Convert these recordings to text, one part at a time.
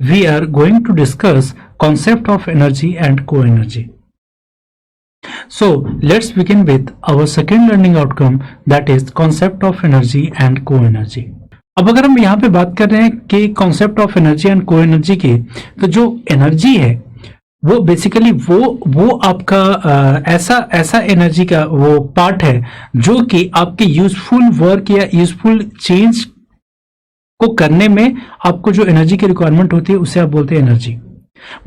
we are going to discuss concept of energy and co-energy. So let's begin with our second learning outcome, that is concept of energy and co-energy. अब अगर हम यहाँ पे बात कर रहे हैं कि concept of energy and co energy की, तो जो एनर्जी है वो बेसिकली वो आपका ऐसा एनर्जी का वो पार्ट है जो कि आपके यूजफुल वर्क या यूजफुल चेंज को करने में आपको जो एनर्जी की रिक्वायरमेंट होती है उसे आप बोलते हैं एनर्जी।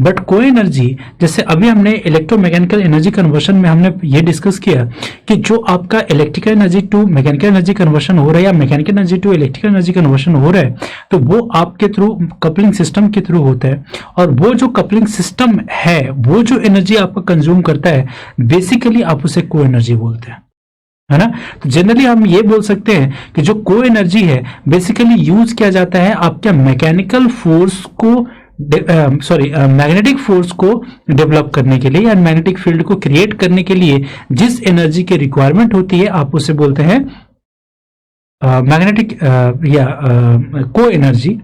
बट को एनर्जी, जैसे अभी हमने इलेक्ट्रोमैकेनिकल एनर्जी कन्वर्शन में हमने ये डिस्कस किया कि जो आपका electrical energy to mechanical energy conversion हो रहा है या mechanical energy to electrical energy conversion हो रहा है, तो वो आपके थ्रू कपलिंग सिस्टम के थ्रू होता है। और वो जो कपलिंग सिस्टम है वो जो एनर्जी आपका कंज्यूम करता है, बेसिकली आप उसे को एनर्जी बोलते हैं, है ना। तो जनरली हम ये बोल सकते हैं कि जो को एनर्जी है बेसिकली यूज किया जाता है आपके मैकेनिकल फोर्स को मैग्नेटिक फोर्स को डेवलप करने के लिए या मैग्नेटिक फील्ड को क्रिएट करने के लिए जिस एनर्जी की रिक्वायरमेंट होती है आप उसे बोलते हैं मैग्नेटिक या को एनर्जी।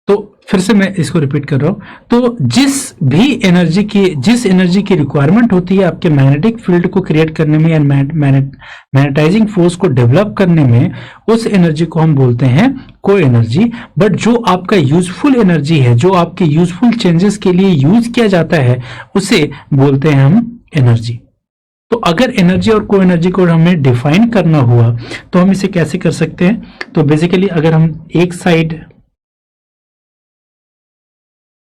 तो फिर से मैं इसको रिपीट कर रहा हूं, तो जिस एनर्जी की रिक्वायरमेंट होती है आपके मैग्नेटिक फील्ड को क्रिएट करने में या मैग्नेटाइजिंग फोर्स को डेवलप करने में, उस एनर्जी को हम बोलते हैं को एनर्जी। बट जो आपका यूजफुल एनर्जी है, जो आपके यूजफुल चेंजेस के लिए यूज किया जाता है, उसे बोलते हैं हम एनर्जी। तो अगर एनर्जी और को एनर्जी को हमें डिफाइन करना हुआ तो हम इसे कैसे कर सकते हैं? तो बेसिकली अगर हम एक साइड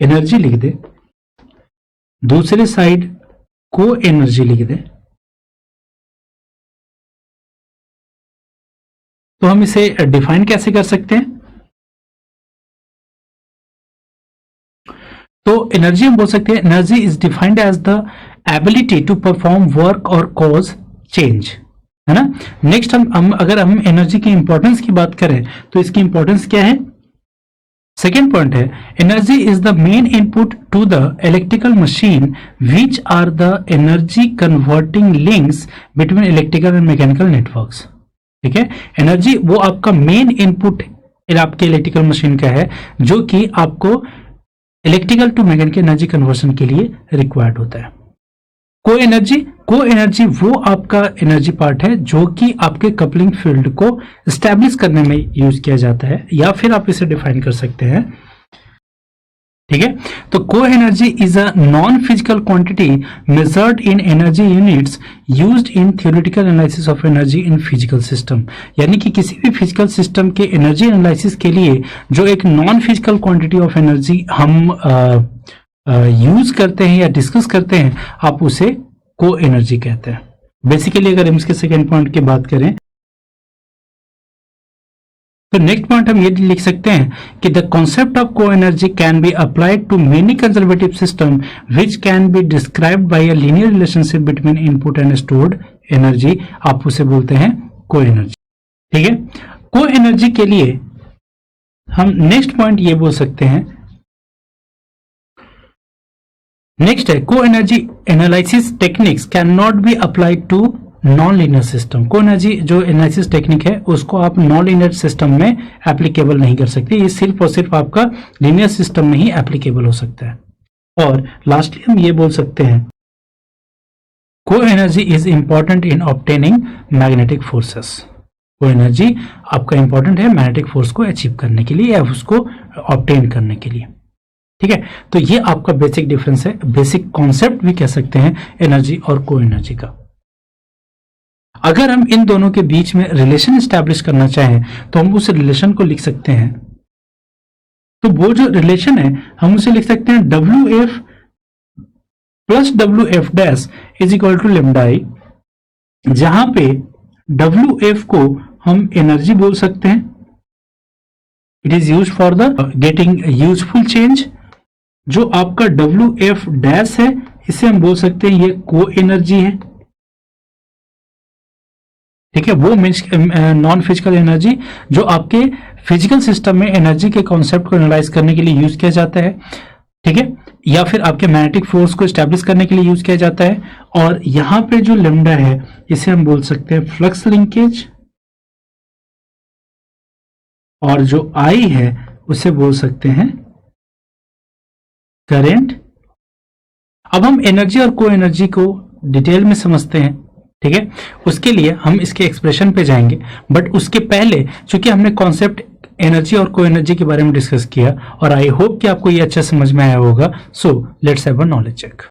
एनर्जी लिख दे, दूसरे साइड को एनर्जी लिख दे, तो हम इसे डिफाइन कैसे कर सकते हैं? तो एनर्जी हम बोल सकते हैं energy is defined as the ability to perform work और कॉज चेंज, है ना। नेक्स्ट अगर हम एनर्जी की इंपॉर्टेंस की बात करें तो इसकी इंपॉर्टेंस क्या है? सेकेंड पॉइंट है energy is the main input to the electrical machine which are the energy converting links between electrical and mechanical networks. ठीक है, एनर्जी वो आपका मेन इनपुट आपके इलेक्ट्रिकल मशीन का है जो कि आपको electrical to mechanical energy conversion के लिए रिक्वायर्ड होता है। को एनर्जी वो आपका एनर्जी पार्ट है जो कि आपके कपलिंग फील्ड को एस्टैब्लिश करने में यूज किया जाता है, या फिर आप इसे डिफाइन कर सकते हैं। ठीक है, तो coenergy is a non physical quantity measured in energy units used in theoretical analysis of energy in physical system. यानी कि किसी भी फिजिकल सिस्टम के एनर्जी एनालिसिस के लिए जो एक non physical quantity of energy हम यूज करते हैं या डिस्कस करते हैं, आप उसे को एनर्जी कहते हैं। बेसिकली अगर हम इसके सेकेंड पॉइंट की बात करें तो नेक्स्ट पॉइंट हम ये लिख सकते हैं कि the concept of co energy can be applied to many conservative system which can be described by a linear relationship between input and stored energy. आप उसे बोलते हैं को एनर्जी। ठीक है, को एनर्जी के लिए हम नेक्स्ट पॉइंट ये बोल सकते हैं, नेक्स्ट है co energy analysis techniques can not be applied to non linear system. Co energy जो एनालिसिस टेक्निक है उसको आप नॉन लीनियर सिस्टम में एप्लीकेबल नहीं कर सकते, ये सिर्फ और सिर्फ आपका लीनियर सिस्टम में ही एप्लीकेबल हो सकता है। और लास्टली हम ये बोल सकते हैं को energy is important in obtaining magnetic forces. को एनर्जी आपका इंपॉर्टेंट है मैग्नेटिक फोर्स को अचीव करने के लिए या उसको ऑब्टेन करने के लिए। ठीक है, तो ये आपका बेसिक डिफरेंस है, बेसिक कॉन्सेप्ट भी कह सकते हैं एनर्जी और को एनर्जी का। अगर हम इन दोनों के बीच में रिलेशन एस्टैब्लिश करना चाहें तो हम उस रिलेशन को लिख सकते हैं। तो वो जो रिलेशन है हम उसे लिख सकते हैं WF plus WF dash is equal to lambda i, जहां पे WF को हम एनर्जी बोल सकते हैं, it is use for the getting useful change. जो आपका WF डैश है इसे हम बोल सकते हैं ये को एनर्जी है। ठीक है, वो मीन्स नॉन फिजिकल एनर्जी जो आपके फिजिकल सिस्टम में एनर्जी के कॉन्सेप्ट को एनालाइज करने के लिए यूज किया जाता है। ठीक है, या फिर आपके मैग्नेटिक फोर्स को एस्टैब्लिश करने के लिए यूज किया जाता है। और यहां पे जो लैम्डा है इसे हम बोल सकते हैं फ्लक्स लिंकेज, और जो आई है उसे बोल सकते हैं करंट। अब हम एनर्जी और को एनर्जी को डिटेल में समझते हैं, ठीक है। उसके लिए हम इसके एक्सप्रेशन पे जाएंगे, बट उसके पहले चूंकि हमने कॉन्सेप्ट एनर्जी और को एनर्जी के बारे में डिस्कस किया और आई होप कि आपको ये अच्छा समझ में आया होगा। So let's have a knowledge check.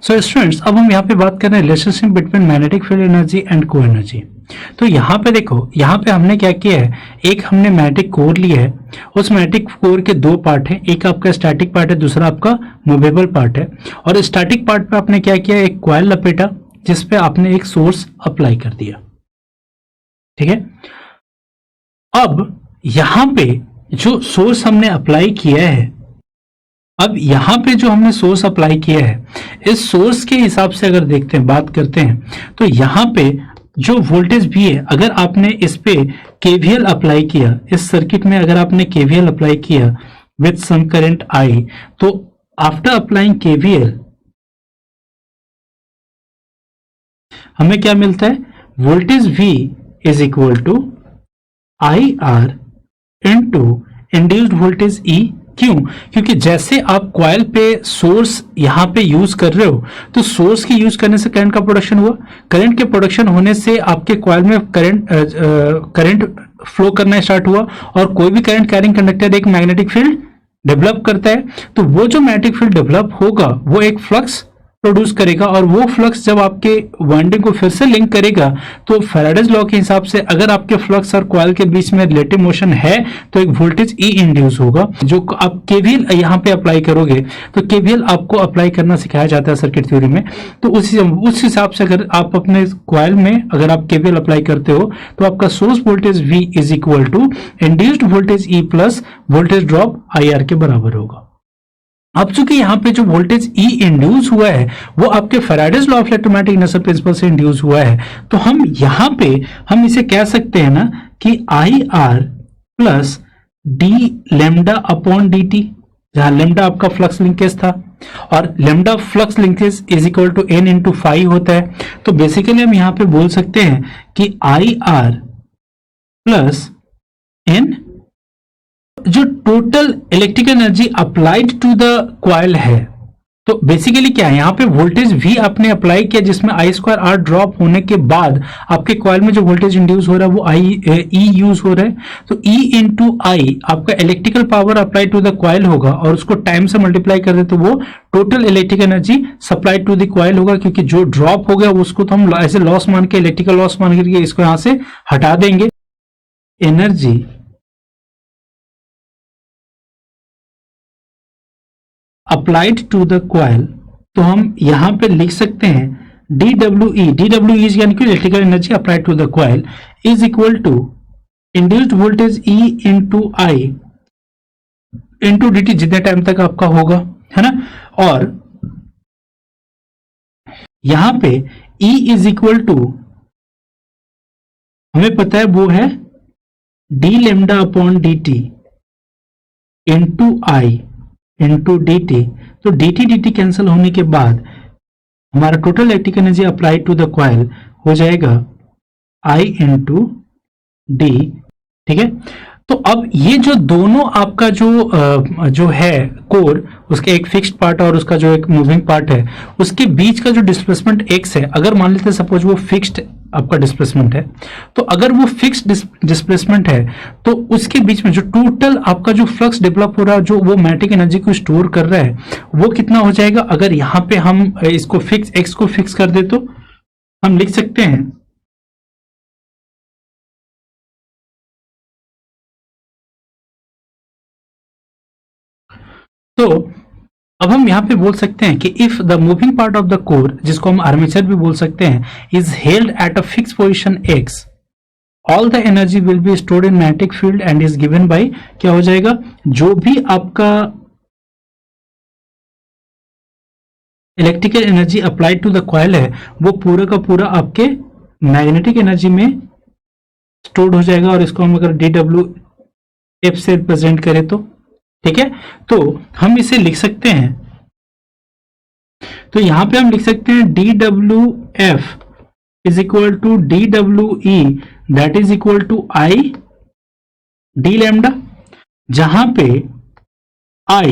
So students, अब हम यहाँ पे बात कर रहे हैं relationship between magnetic field energy and co energy. तो यहाँ पे देखो, यहाँ पे हमने क्या किया है, एक हमने मैग्नेटिक कोर लिया है। उस मैग्नेटिक कोर के दो पार्ट है, एक आपका स्टैटिक पार्ट है, दूसरा आपका मूवेबल पार्ट है। और स्टैटिक पार्ट पे आपने क्या किया, एक कॉइल लपेटा जिसपे आपने एक सोर्स अप्लाई कर दिया, ठीक है। अब यहाँ पे जो सोर्स हमने अप्लाई किया है, अब यहाँ पे जो हमने सोर्स अप्लाई किया है, इस सोर्स के हिसाब से अगर देखते हैं, बात करते हैं, तो यहाँ पे जो वोल्टेज भी है, अगर आपने इस पे केवीएल अप्लाई किया, इस सर्किट में अगर आपने केवीएल अप्लाई किया विथ सम करंट आई, तो आफ्टर अप्लाइंग केवीएल हमें क्या मिलता है, voltage V is equal to I R into induced voltage E। क्यों? क्योंकि जैसे आप कॉइल पे सोर्स यहां पे यूज कर रहे हो, तो सोर्स की यूज करने से करंट का प्रोडक्शन हुआ, करंट के प्रोडक्शन होने से आपके कॉइल में करंट फ्लो करना स्टार्ट हुआ, और कोई भी करंट कैरिंग कंडक्टर एक मैग्नेटिक फील्ड डेवलप करता है। तो वो जो मैग्नेटिक फील्ड डेवलप होगा वो एक फ्लक्स प्रोड्यूस करेगा, और वो फ्लक्स जब आपके वाइंडिंग को फिर से लिंक करेगा, तो फैराडेज लॉ के हिसाब से अगर आपके फ्लक्स और कॉइल के बीच में रिलेटिव मोशन है, तो एक वोल्टेज ई इंड्यूस होगा। जो आप केवीएल यहाँ पे अप्लाई करोगे, तो केवीएल आपको अप्लाई करना सिखाया जाता है सर्किट थ्योरी में। तो उस हिसाब से अगर आप अपने कॉइल में अगर आप केवीएल अप्लाई करते हो, तो आपका source voltage V is equal to induced voltage E plus voltage drop IR के बराबर होगा। अब चूंकि यहाँ पे जो वोल्टेज E इंड्यूस हुआ है, वो आपके Faraday's law of electromagnetic induction principal से इंड्यूस हुआ है, तो हम यहाँ पे हम इसे कह सकते हैं ना कि IR plus D lambda upon D T, जहां लेमडा आपका फ्लक्स लिंकेज था और lambda flux linkage is equal to n into five होता है। तो बेसिकली हम यहाँ पे बोल सकते हैं कि IR प्लस n, जो total electrical energy applied to the coil है, तो बेसिकली क्या है, यहाँ पे वोल्टेज V आपने अप्लाई किया जिसमें I स्क्वायर R ड्रॉप होने के बाद आपके कॉइल में जो वोल्टेज इंड्यूस हो रहा है वो E यूज हो रहा है। तो E इंटू आई आपका electrical power apply to the coil होगा, और उसको टाइम से मल्टीप्लाई कर दे तो वो total electrical energy supply to the coil होगा। क्योंकि जो ड्रॉप हो गया उसको तो हम ऐसे लॉस मान के, इलेक्ट्रिकल लॉस मान करके इसको यहाँ से हटा देंगे। Energy applied to the coil, तो हम यहां पे लिख सकते हैं DWE यानी कि electrical energy applied to the coil is equal to induced voltage E into I into dt, जितने टाइम तक आपका होगा, है ना। और यहां पे E इज इक्वल टू हमें पता है वो है d lambda upon dt into I into D T. तो dt कैंसिल होने के बाद हमारा total electric energy applied to the coil हो जाएगा I इंटू डी, ठीक है। तो अब ये जो दोनों आपका जो है कोर, उसके एक फिक्स्ड पार्ट और उसका जो एक मूविंग पार्ट है, उसके बीच का जो डिस्प्लेसमेंट x है, अगर मान लेते हैं सपोज वो फिक्स्ड आपका डिस्प्लेसमेंट है, तो अगर वो फिक्स्ड डिस्प्लेसमेंट है, तो उसके बीच में जो टोटल आपका जो फ्लक्स डेवलप हो रहा है, जो वो मैग्नेटिक एनर्जी को स्टोर कर रहा है, वो कितना हो जाएगा। अगर यहाँ पे हम इसको फिक्स x को फिक्स कर दे, तो हम लिख सकते हैं तो अब हम यहां पे बोल सकते हैं कि if the moving part of the core, जिसको हम आर्मेचर भी बोल सकते हैं, is held at a fix position x, all the energy will be stored in magnetic field and is given by, क्या हो जाएगा, जो भी आपका electrical energy applied to the coil है, वो पूरा का पूरा आपके मैग्नेटिक एनर्जी में स्टोर्ड हो जाएगा। और इसको हम अगर DWF से रिप्रेजेंट करें, तो ठीक है, तो हम इसे लिख सकते हैं, तो यहां पे हम लिख सकते हैं dWf is equal to dWe that is equal to I d lambda, जहां पे I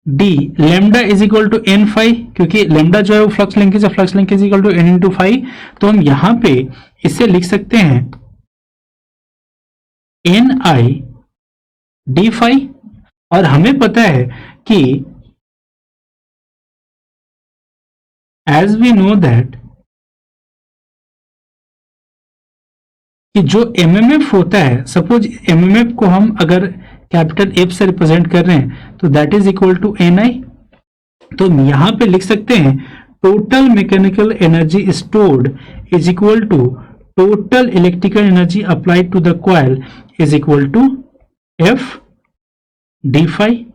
d lambda is equal to n phi, क्योंकि लैम्डा जो है वो फ्लक्स लिंकेज है, flux linkage equal to n into phi, तो हम यहां पे इसे लिख सकते हैं ni d फाई। और हमें पता है कि एज वी नो दैट कि जो एमएमएफ होता है, सपोज एमएमएफ को हम अगर कैपिटल एफ से रिप्रेजेंट कर रहे हैं तो that is equal to N I, तो यहां पे लिख सकते हैं total mechanical energy stored is equal to total electrical energy applied to the coil is equal to F D phi.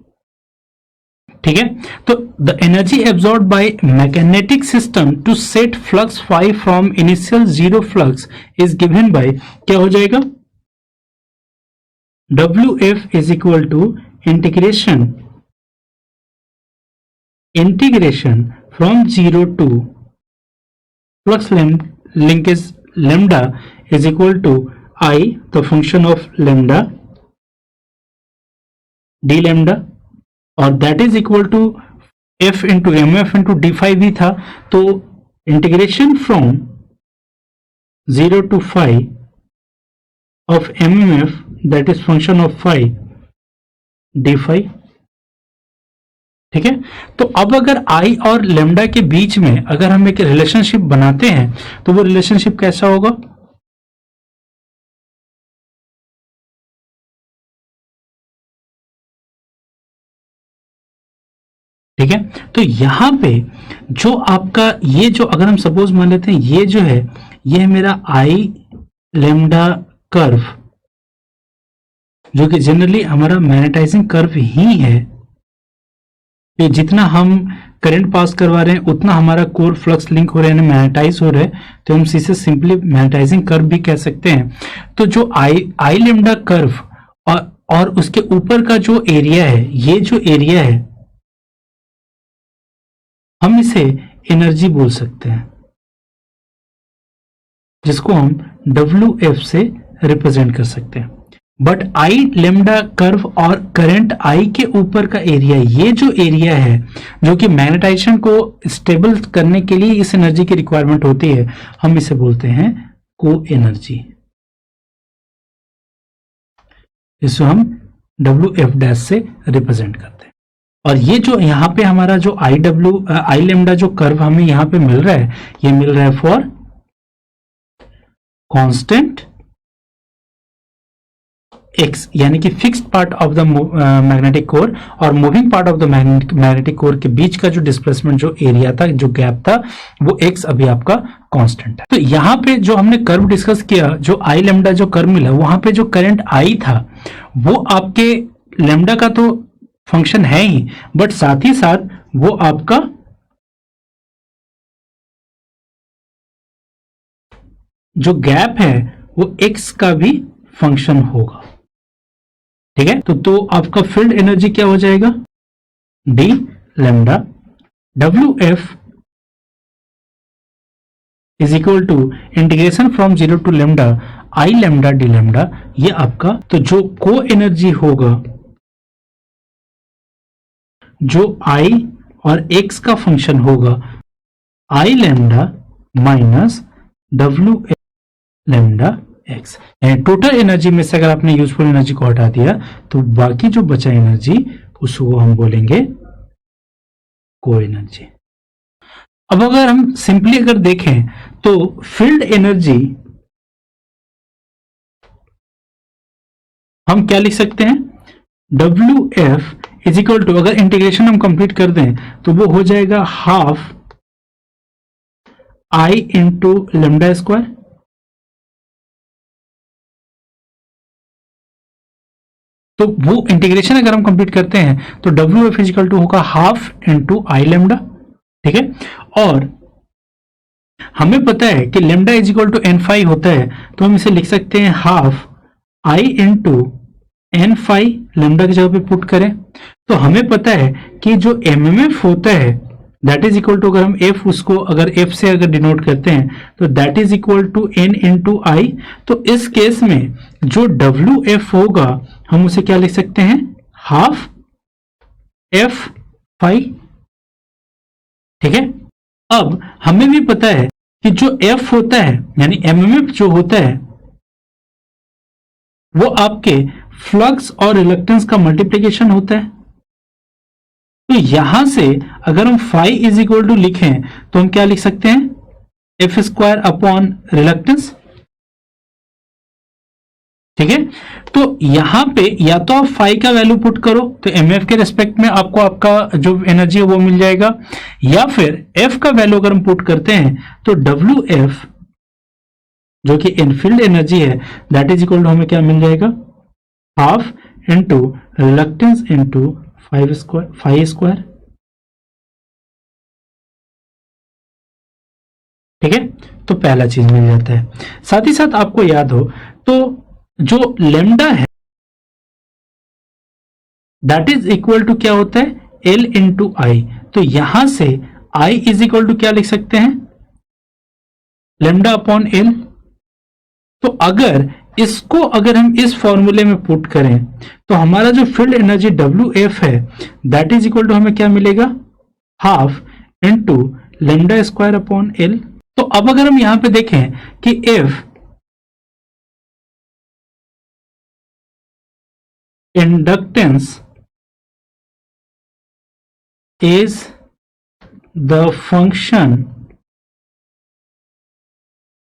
ठीक है, तो the energy absorb by magnetic system to set flux phi from initial zero flux is given by, क्या हो जाएगा, WF is equal to integration from zero to flux linkage lambda is equal to I the function of lambda D lambda, और that is equal to F into M F into D five भी था, तो integration from zero to five of M M F that is function of five D five. ठीक है, तो अब अगर आई और लेमडा के बीच में अगर हम एक रिलेशनशिप बनाते हैं तो वो रिलेशनशिप कैसा होगा, ठीक है, तो यहां पे जो आपका ये जो अगर हम सपोज मान लेते हैं ये जो है ये है मेरा आई लेमडा कर्व, जो कि जनरली हमारा मैग्नेटाइजिंग कर्व ही है, कि जितना हम करंट पास करवा रहे हैं उतना हमारा कोर फ्लक्स लिंक हो रहे हैं, मैग्नेटाइज हो रहे हैं, तो हम इसे सिंपली मैग्नेटाइजिंग कर्व भी कह सकते हैं। तो जो आई लेमडा कर्व और उसके ऊपर का जो एरिया है, ये जो एरिया है हम इसे एनर्जी बोल सकते हैं, जिसको हम WF से रिप्रेजेंट कर सकते हैं। बट आई लेमडा कर्व और करंट आई के ऊपर का एरिया, ये जो एरिया है जो कि मैग्नेटाइजेशन को स्टेबल करने के लिए इस एनर्जी की रिक्वायरमेंट होती है, हम इसे बोलते हैं को एनर्जी, इसको हम WF डैश से रिप्रेजेंट करते हैं। और ये जो यहाँ पे हमारा जो आई लेमडा जो कर्व हमें यहाँ पे मिल रहा है, ये मिल रहा है फॉर कांस्टेंट एक्स, यानी कि fixed part of the magnetic core और moving part of the magnetic core के बीच का जो डिस्प्लेसमेंट जो एरिया था, जो गैप था, वो एक्स अभी आपका कांस्टेंट है। तो यहाँ पे जो हमने कर्व डिस्कस किया, जो आई लेमडा जो कर्व मिला, वहां पे जो करंट आई था वो आपके लेमडा का तो फंक्शन है ही, बट साथ ही साथ वो आपका जो गैप है वो एक्स का भी फंक्शन होगा। ठीक है, तो आपका फील्ड एनर्जी क्या हो जाएगा, D lambda WF is equal to integration from zero to lambda I lambda D lambda, ये आपका तो जो को एनर्जी होगा, जो आई और एक्स का फंक्शन होगा, I lambda minus WF lambda x, यानी टोटल एनर्जी में से अगर आपने यूजफुल एनर्जी को हटा दिया तो बाकी जो बचा एनर्जी उसको हम बोलेंगे को एनर्जी। अब अगर हम सिंपली अगर देखें तो फील्ड एनर्जी हम क्या लिख सकते हैं, WF इज इक्वल टू, अगर इंटीग्रेशन हम कंप्लीट कर दें तो वो हो जाएगा half I into lambda square, तो वो इंटीग्रेशन अगर हम कंप्लीट करते हैं तो WF इजिकल टू होगा हाफ इंटू आई लेमडा। ठीक है, और हमें पता है कि lambda is equal to N phi होता है, तो हम इसे लिख सकते हैं half I into N phi, lambda की जगह पे पुट करें तो हमें पता है कि जो एमएमएफ होता है दैट इज इक्वल टू, अगर हम एफ उसको अगर एफ से अगर डिनोट करते हैं तो that is equal to N into I. तो इस केस में जो डब्ल्यू एफ होगा हम उसे क्या लिख सकते हैं, हाफ एफ फाई। ठीक है, अब हमें भी पता है कि जो एफ होता है यानी एमएमएफ जो होता है वो आपके फ्लक्स और रिलक्टेंस का मल्टीप्लीकेशन होता है। तो यहां से अगर हम फाई इज इक्वल टू लिखें तो हम क्या लिख सकते हैं, एफ स्क्वायर अपॉन रिलक्टेंस। ठीक है, तो यहां पे या तो आप फाई का वैल्यू पुट करो तो एमएफ के रेस्पेक्ट में आपको आपका जो एनर्जी है वो मिल जाएगा, या फिर एफ का वैल्यू अगर हम पुट करते हैं तो डब्ल्यू एफ जो कि इनफील्ड एनर्जी है दैट इज इक्वल टू हमें क्या मिल जाएगा, half into reluctance into phi square. ठीक है, तो पहला चीज मिल जाता है। साथ ही साथ आपको याद हो तो जो लेमडा है दैट इज इक्वल टू क्या होता है, एल इंटू आई। तो यहां से आई इज इक्वल टू क्या लिख सकते हैं, लेमडा अपॉन एल। तो अगर इसको अगर हम इस फॉर्मूले में पुट करें तो हमारा जो फील्ड एनर्जी डब्ल्यू एफ है दैट इज इक्वल टू हमें क्या मिलेगा, half into lambda square upon L. तो अब अगर हम यहां पे देखें कि F inductance is the function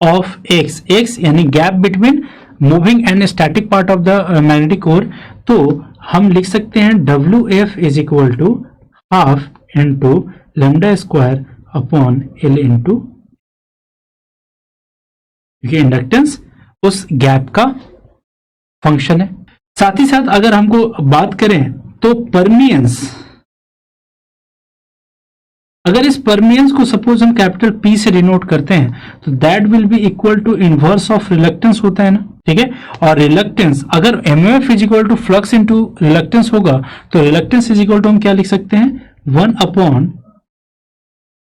of X, X यानी gap between moving and static part of the magnetic core, तो हम लिख सकते हैं W F is equal to half into lambda square upon L into, क्योंकि इंडक्टेंस उस gap का function है। साथ ही साथ अगर हमको बात करें तो परमियंस, अगर इस परमियंस को सपोज हम कैपिटल पी से डिनोट करते हैं तो that will be equal to inverse of reluctance होता है ना। ठीक है, और रिलक्टेंस अगर MF is equal to flux into reluctance होगा तो रिलक्टेंस इज इक्वल टू हम क्या लिख सकते हैं, 1 अपॉन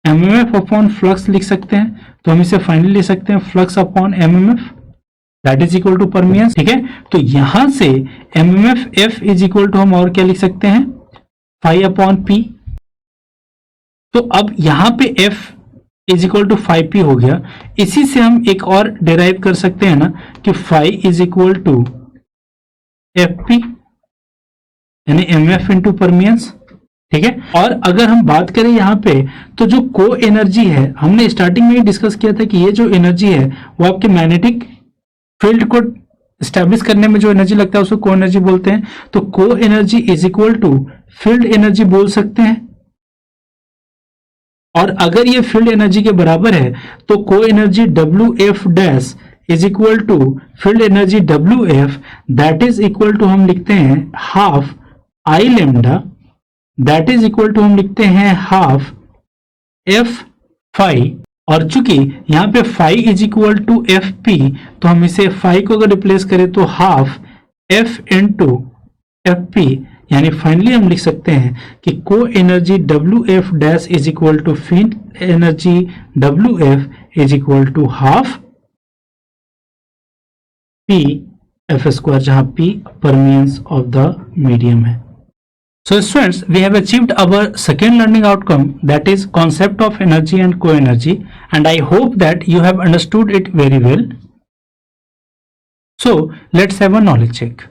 एमएमएफ अपॉन फ्लक्स लिख सकते हैं। तो हम इसे फाइनली लिख सकते हैं flux upon MMF that is equal to permeance. ठीक है, तो यहां से MMF F is equal to हम और क्या लिख सकते हैं, फाई अपॉन पी। तो अब यहां पे f is equal to 5p हो गया। इसी से हम एक और डिराइव कर सकते हैं ना कि phi is equal to F P यानी एम एफ इंटू परमियंस। ठीक है, और अगर हम बात करें यहाँ पे तो जो को एनर्जी है हमने स्टार्टिंग में ही डिस्कस किया था कि ये जो एनर्जी है वो आपके मैग्नेटिक फील्ड को स्टैब्लिश करने में जो एनर्जी लगता है उसको को एनर्जी बोलते हैं। तो coenergy is equal to field energy बोल सकते हैं, और अगर ये फील्ड एनर्जी के बराबर है तो को energy W F dash is equal to field energy W F that is equal to हम लिखते हैं half I lambda that is equal to हम लिखते हैं हाफ एफ फाई। और चूंकि यहाँ पे phi is equal to F P तो हम इसे फाई को अगर रिप्लेस करें तो half F into F P, यानी फाइनली हम लिख सकते हैं कि को energy W F dash is equal to field energy W F is equal to half P F square, जहां P permeance of the medium है। So students, we have achieved our second learning outcome, that is concept of energy and co-energy, and I hope that you have understood it very well. So let's have a knowledge check.